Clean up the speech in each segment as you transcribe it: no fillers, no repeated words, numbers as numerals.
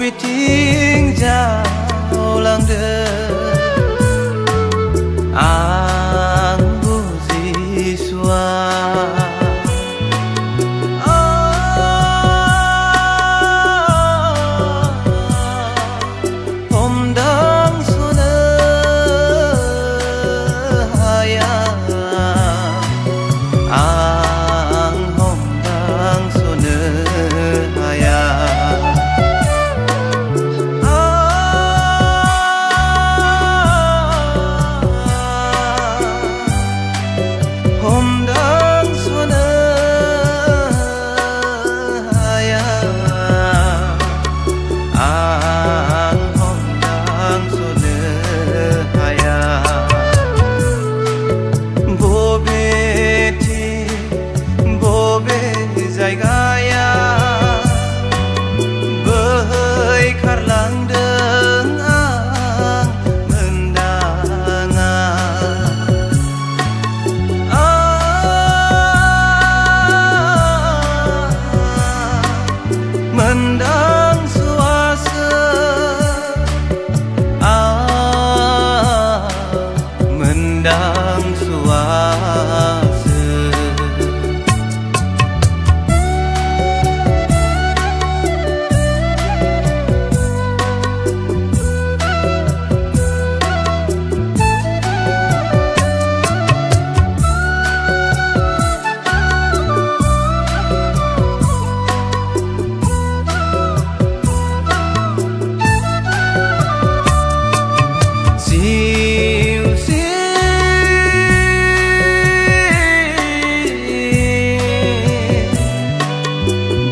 biting jauh lang de ang buzi sua om dang suna haya ang om dang suna haya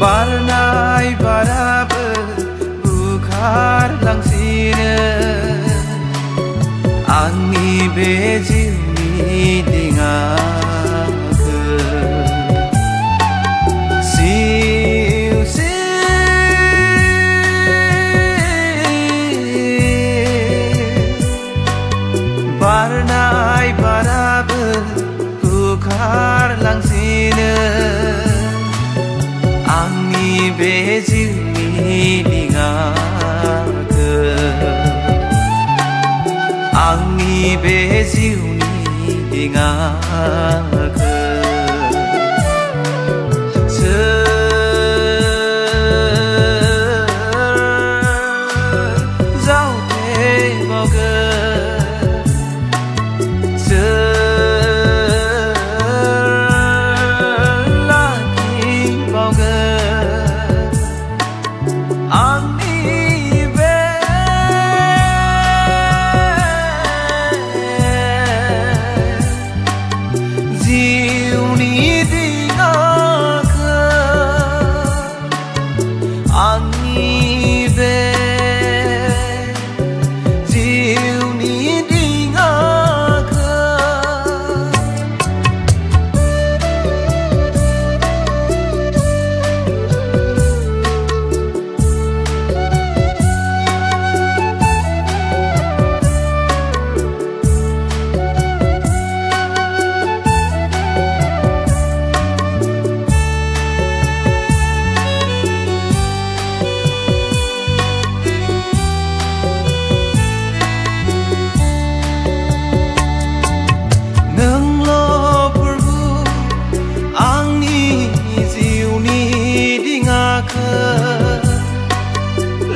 Barnai barabe bukhar langsine Angni bejini dingake Siu Barnai barabe bukhar langsine Angni bejini dingake Angni bejini dingake Zau te boge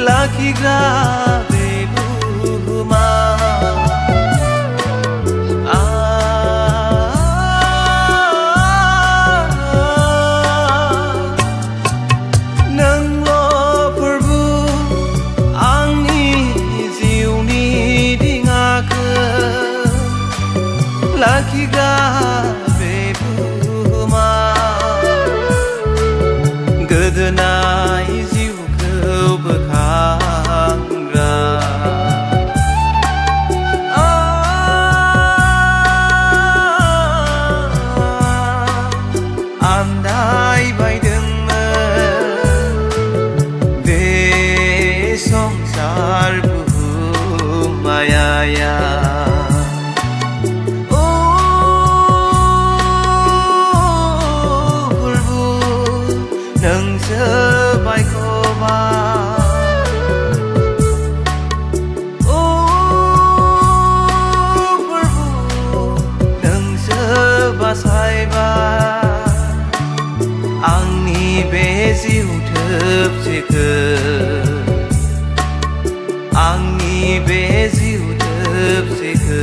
Laki grabe buhuma Nang lo perbu angni ziuni dingake Laki grabe buhuma Gedenai bekhangra Andai baydengmen be songsar buhmayaya Bulbu nang sebai koma आंनि बे जिउ जोबसेखौ